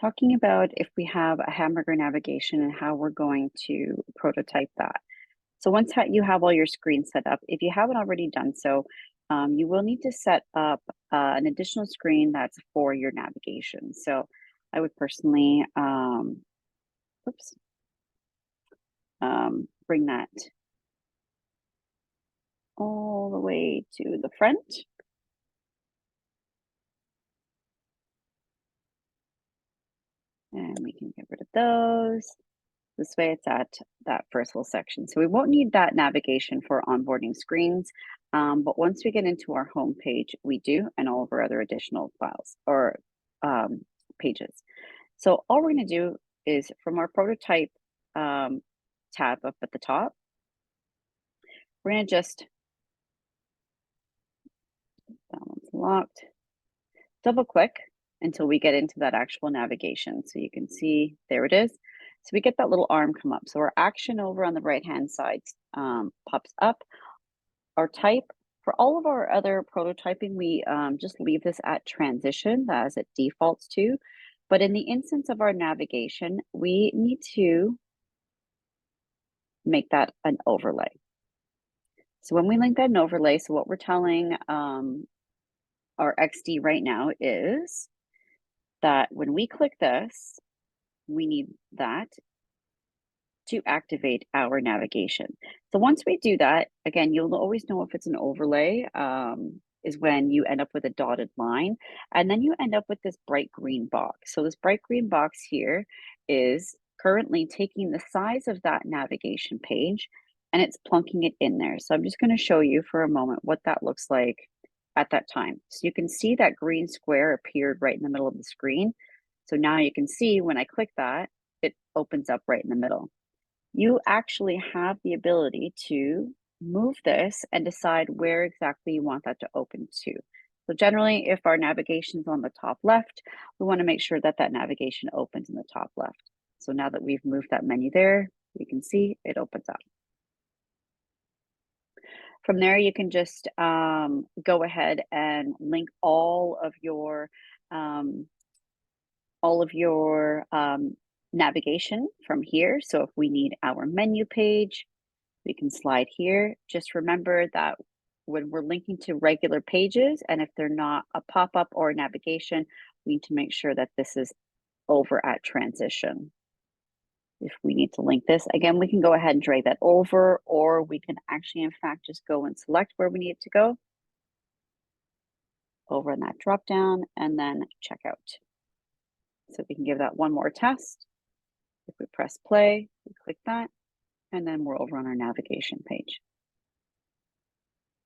talking about if we have a hamburger navigation and how we're going to prototype that. So once you have all your screens set up, if you haven't already done so, you will need to set up an additional screen that's for your navigation. So I would personally, oops, bring that all the way to the front. And we can get rid of those. This way it's at that first little section. So we won't need that navigation for onboarding screens. But once we get into our home page, we do, and all of our other additional files or pages. So all we're going to do is from our prototype tab up at the top, we're going to just, that one's locked, double click until we get into that actual navigation. So you can see, there it is. So we get that little arm come up. So our action over on the right-hand side pops up. Our type, for all of our other prototyping, we just leave this at transition as it defaults to. But in the instance of our navigation, we need to make that an overlay. So when we link that an overlay, so what we're telling our XD right now is that when we click this, we need that to activate our navigation. So once we do that, again, you'll always know if it's an overlay is when you end up with a dotted line, and then you end up with this bright green box. So this bright green box here is currently taking the size of that navigation page and it's plunking it in there. So I'm just going to show you for a moment what that looks like at that time. So you can see that green square appeared right in the middle of the screen. So now you can see when I click that, it opens up right in the middle. You actually have the ability to move this and decide where exactly you want that to open to. So generally, if our navigation is on the top left, we want to make sure that that navigation opens in the top left. So now that we've moved that menu there, you can see it opens up. From there, you can just go ahead and link all of your navigation from here. So if we need our menu page, we can slide here. Just remember that when we're linking to regular pages, and if they're not a pop-up or a navigation, we need to make sure that this is over at transition. If we need to link this, again, we can go ahead and drag that over, or we can actually, in fact, just go and select where we need it to go over in that drop down and then check out. So we can give that one more test. If we press play, we click that, and then we're over on our navigation page.